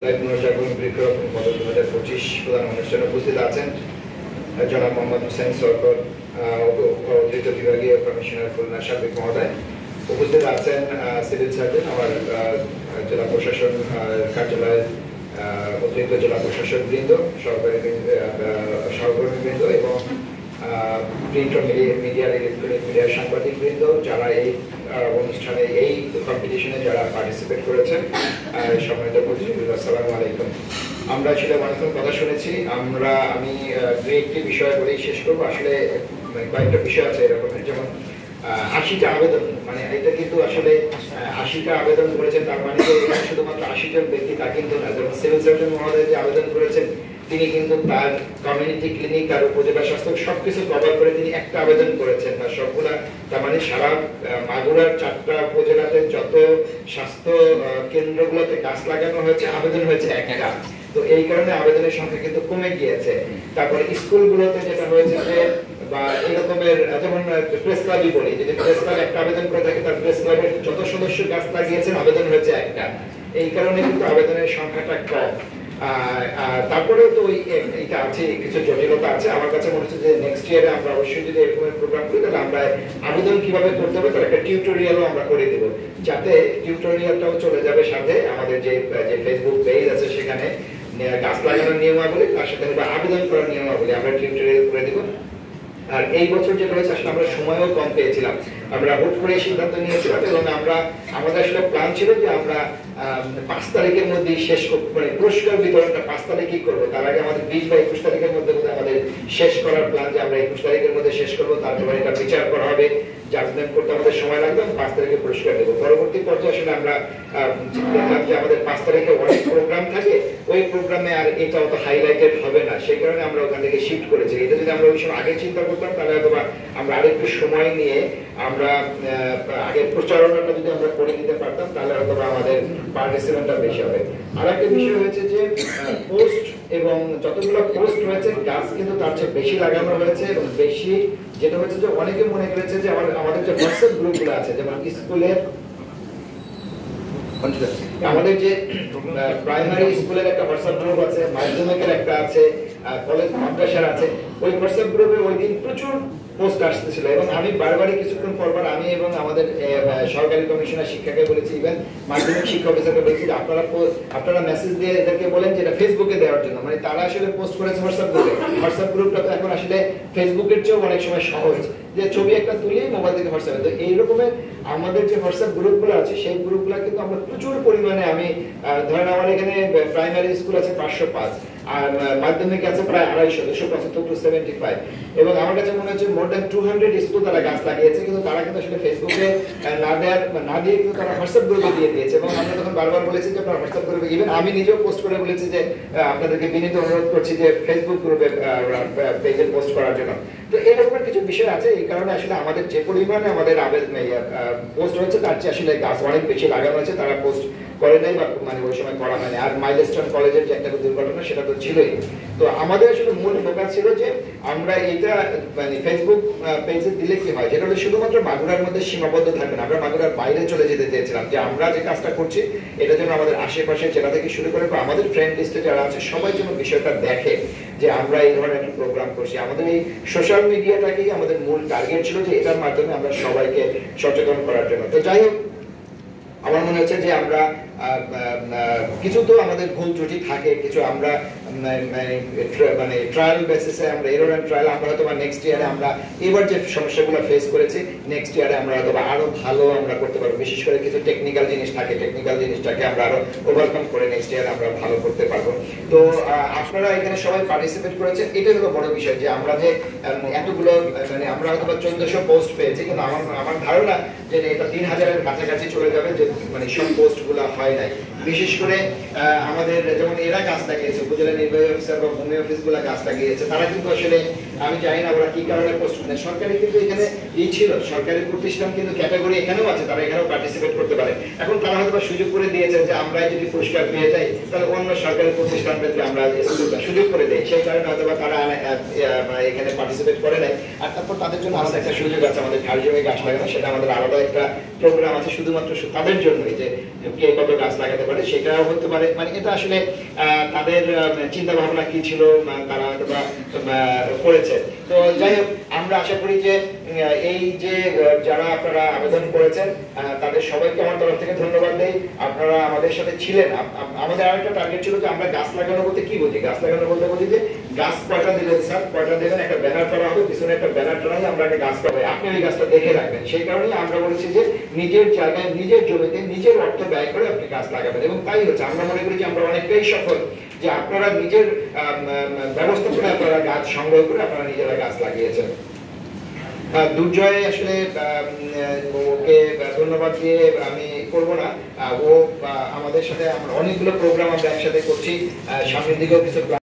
পুনর্জাগরণ বৃক্ষরোপণ পদক 2025 প্রধান অনুষ্ঠানে উপস্থিত আছেন জনাব মোহাম্মদ হোসেন সরকার, অতিরিক্ত বিভাগীয় কমিশনার খুলনা সাবেক মহোদয়। উপস্থিত আছেন সিভিল সার্জন, আমার জেলা প্রশাসন কার্যালয়ের অতিরিক্ত জেলা প্রশাসক বৃন্দ, সহকর্মী বৃন্দ এবং প্রিন্ট মিডিয়া, ইলেকট্রনিক মিডিয়ার সাংবাদিক বৃন্দ, যারা এই অনুষ্ঠানে, এই কম্পিটিশনে যারা পার্টিসিপেট করেছেন। সম্মানিত প্রতিনিধি, আসসালামু আলাইকুম। আমরা আসলে অনেকক্ষণ কথা শুনেছি। আমি দু একটি বিষয় বলেই শেষ করবো। আসলে কয়েকটা বিষয় আছে এরকমের, যেমন 80টা আবেদন, মানে এটা কিন্তু আসলে 80টা আবেদন করেছেন, তার মানে শুধুমাত্র 80 জন ব্যক্তি তা কিন্তু না। যেমন সিভিল সার্জন মহোদয় যে আবেদন করেছেন, তিনি কিন্তু তার কমিউনিটি ক্লিনিক, তার উপজেলা স্বাস্থ্য সবকিছু কভার করে তিনি একটা আবেদন করেছেন। তার সবগুলা, তার মানে সারা মাগুরার 4টা উপজেলাতে যত স্বাস্থ্য কেন্দ্রগুলোতে গাছ লাগানো হয়েছে, আবেদন হয়েছে একটা। তো এই কারণে আবেদনের সংখ্যা কিন্তু কমে গিয়েছে। তারপরে স্কুলগুলোতে যেটা হয়েছে যে, বা এরকমের, যেমন প্রেস ক্লাবই বলি, যদি প্রেস ক্লাব একটা আবেদন করে থাকে, তার প্রেস ক্লাবের যত সদস্য গাছ লাগিয়েছেন, আবেদন হয়েছে একটা। এই কারণে কিন্তু আবেদনের সংখ্যাটা কম। তারপরেও তো এইটা আছে, কিছু জটিলতা আছে। আমার কাছে মনে হচ্ছে যে নেক্সট ইয়ারে আমরা অবশ্যই যদি এরকমের প্রোগ্রাম করি, তাহলে আমরা আবেদন কিভাবে করতে হবে তার একটা টিউটোরিয়ালও আমরা করে দেবো, যাতে টিউটোরিয়ালটাও চলে যাবে সাথে আমাদের যে ফেসবুক পেজ আছে, সেখানে গাছ লাগানোর নিয়মাবলী, তার সাথে আবেদন করার নিয়মাবলী আমরা টিউটোরিয়াল করে দেবো। আর এই বছর যেটা হয়েছে, আসলে আমরা সময়ও কম পেয়েছিলাম, আমরা হুট করে সিদ্ধান্ত নিয়েছিলাম এবং আমাদের আসলে প্ল্যান ছিল যে আমরা 5 তারিখের মধ্যে শেষ করবো, মানে পুরস্কার বিতরণটা 5 তারিখেই করবো। তার আগে আমাদের 20 বা 21 তারিখের মধ্যে আমাদের শেষ করার প্ল্যান, যে আমরা 21 তারিখের মধ্যে শেষ করবো। তারপরে এটা বিচার করা হবে, জাজমেন্ট করতে আমাদের সময় লাগবে, 5 তারিখে পুরস্কার দেবো। পরবর্তী পর্যায়ে আসলে আমরা দেখলাম যে আমাদের 5 তারিখে অনেক প্রোগ্রাম থাকে, ওই প্রোগ্রামে আর এটা অত হাইলাইটেড হবে না, সেই কারণে আমরা ওখান থেকে শিফট করেছি। এটা যদি আমরা ওই সময় আগে চিন্তা করতাম, তাহলে হয়তো আমরা আরেকটু সময় নিয়ে আমরা আগে প্রচারণাটা যদি আমরা করে দিতে পারতাম, তাহলে হয়তো আমাদের পার্টিসিপেন্টটা বেশি হবে। আর একটা বিষয় হয়েছে যে পোস্ট, এবং যতগুলো পোস্ট হয়েছে গাছ কিন্তু তার চেয়ে বেশি লাগানো হয়েছে। এবং বেশি যেটা হচ্ছে যে অনেকে মনে করেছে যে আমাদের যে হোয়াটসঅ্যাপ গ্রুপগুলো আছে, যেমন স্কুলের, আমাদের যে প্রাইমারি স্কুলের একটা হোয়াটসঅ্যাপ গ্রুপ আছে, মাধ্যমিকের একটা আছে, কলেজ মাদ্রাসার আছে, ওই হোয়াটসঅ্যাপ গ্রুপে ওই দিন প্রচুর পোস্ট আসতেছিল। এবং আমি বারবারই কিছুক্ষণ পরপর আমি এবং আমাদের সরকারি কমিশনার শিক্ষাকে বলেছি, ইভেন মাধ্যমিক শিক্ষা অফিসারকে বলেছি যে আপনারা মেসেজ দিয়ে এদেরকে বলেন যে এটা ফেসবুকে দেওয়ার জন্য। মানে তারা আসলে পোস্ট করেছে হোয়াটসঅ্যাপ গ্রুপে। হোয়াটসঅ্যাপ গ্রুপটা তো এখন আসলে ফেসবুকের চেয়েও অনেক সময় সহজ, যে ছবি একটা তুলি মোবাইল থেকে হোয়াটসঅ্যাপে। তো এই রকমের আমাদের যে হোয়াটসঅ্যাপ গ্রুপগুলো আছে, সেই গ্রুপগুলো কিন্তু আমরা প্রচুর পরিমাণে, আমি ধরেন আমার এখানে প্রাইমারি স্কুল আছে 505, আর মাধ্যমিক আছে প্রায় 275 to 75, এবং আমার কাছে মনে হচ্ছে মোর দ্যান 200 স্কুল তারা গাছ লাগিয়েছে। কিন্তু তারা কিন্তু আসলে ফেসবুকে না দিয়ে কিন্তু তারা হোয়াটসঅ্যাপ গ্রুপে দিয়ে দিয়েছে। এবং আমরা তখন বারবার বলেছি যে আপনারা হোয়াটসঅ্যাপ গ্রুপে, ইভেন আমি নিজেও পোস্ট করে বলেছি যে আপনাদেরকে বিনীত অনুরোধ করছি যে ফেসবুক গ্রুপে পেজে পোস্ট করার জন্য। তো এরকমের কিছু বিষয় আছে। এই কারণে আসলে আমাদের যে পরিমাণে আমাদের পোস্ট হচ্ছে, তার চেয়ে আসলে গাছ অনেক বেশি লাগানো হয়েছে, তারা পোস্ট করে নাই বা মানে ওই সময় করা হয়নি। আর মাইলস্টোন কলেজের যে একটা দুর্ঘটনা, সেটা তো ছিলই। তো আমাদের আসলে মূল ফোকাস ছিল যে আমরা এটা মানে ফেসবুক পেজে দিলে কি হয়, যেটা হলো শুধুমাত্র মাগুরার মধ্যে সীমাবদ্ধ থাকবে না, আমরা মাগুরার বাইরে চলে যেতে চেয়েছিলাম, যে আমরা যে কাজটা করছি এটা যেন আমাদের আশেপাশে জেলা থেকে শুরু করে বা আমাদের ফ্রেন্ড লিস্টে যারা আছে সবাই যেন বিষয়টা দেখে যে আমরা এই ধরনের একটা প্রোগ্রাম করছি। আমাদের এই সোশ্যাল মিডিয়াটাকেই আমাদের মূল টার্গেট ছিল, যে এটার মাধ্যমে আমরা সবাইকে সচেতন করার জন্য। তো যাই হোক, আমার মনে হচ্ছে যে আমরা কিছু তো আমাদের ভুল ত্রুটি থাকে, কিছু আমরা মানে ট্রায়াল বেসিসে আমরা এরর এন্ড ট্রায়াল আমরা হয়তো নেক্সট ইয়ারে, আমরা এবার যে সমস্যাগুলো ফেস করেছি, নেক্সট ইয়ারে আমরা হয়তো আরো ভালো আমরা করতে পারবো। বিশেষ করে কিছু টেকনিক্যাল জিনিস থাকে, টেকনিক্যাল জিনিসটাকে আমরা আরো ওভারকাম করে নেক্সট ইয়ারে আমরা ভালো করতে পারবো। তো আপনারা এখানে সবাই পার্টিসিপেট করেছেন, এটাই হলো বড় বিষয়, যে আমরা যে এতগুলো, মানে আমরা হয়তো 1400 পোস্ট পেয়েছি, কিন্তু আমার ধারণা যে এটা 3000-এর কাছাকাছি চলে যাবে, যে মানে সব পোস্টগুলো হয় নাই। বিশেষ করে আমাদের যেমন এরা গাছ লাগিয়েছে, উপজেলা নির্বাহী অফিসার বা ভূমি অফিসগুলো গাছ লাগিয়েছে, তারা কিন্তু আসলে আমি জানি না ওরা কি কারণে পোস্ট করে। সরকারি কিন্তু এখানে ছিল, সরকারি প্রতিষ্ঠান কিন্তু ক্যাটাগরি এখানেও আছে, তারা এখানেও পার্টিসিপেট করতে পারে। এখন তারা হয়তো সুযোগ করে দিয়েছে যে আমরা যদি পুরস্কার পেয়ে যাই, তাহলে অন্য সরকারি প্রতিষ্ঠান পেতে আমরা সুযোগ করে দেয়, সেই কারণে হয়তো তারা এখানে পার্টিসিপেট করে নাই। আর তারপর তাদের জন্য আলাদা একটা সুযোগ আছে, আমাদের কার্যক্রমে গাছ লাগানো, সেটা আমাদের আলাদা একটা প্রোগ্রাম আছে শুধুমাত্র তাদের জন্যই, যে কে কত গাছ লাগাতে পারে। পারে, সেটাও হতে পারে। মানে এটা আসলে তাদের চিন্তা ভাবনা কি ছিল, তারা হয়তো করেছে। তো যাই হোক, আমরা আশা করি যে এই যে যারা আপনারা আবেদন করেছেন তাদের সবাইকে আমার তরফ থেকে ধন্যবাদ দেই। আপনারা আমাদের সাথে ছিলেন। আমাদের আরেকটা টার্গেট ছিল যে আমরা গাছ লাগানো বলতে কি বুঝি, গাছ লাগানো বলতে বুঝি যে গাছ কয়টা দিবেন স্যার, কয়টা দেবেন, একটা ব্যানার করা হবে, পিছনে একটা ব্যানার টানাই আমরা একটা গাছ পাবো, আপনি ওই গাছটা দেখে রাখবেন। সেই কারণেই আমরা বলেছি যে নিজের জায়গায়, নিজের জমিতে, নিজের অর্থ ব্যয় করে আপনি গাছ লাগাবেন, এবং তাই হচ্ছে। আমরা মনে করি যে আমরা অনেকটাই সফল, যে আপনারা নিজের ব্যবস্থা করে আপনারা গাছ সংগ্রহ করে আপনারা নিজেরা গাছ লাগিয়েছেন। দুর্জয় আসলে ওকে ধন্যবাদ দিয়ে আমি করব না। ও আমাদের সাথে আমরা অনেকগুলো প্রোগ্রাম আমরা একসাথে করছি, সামনের দিকেও কিছু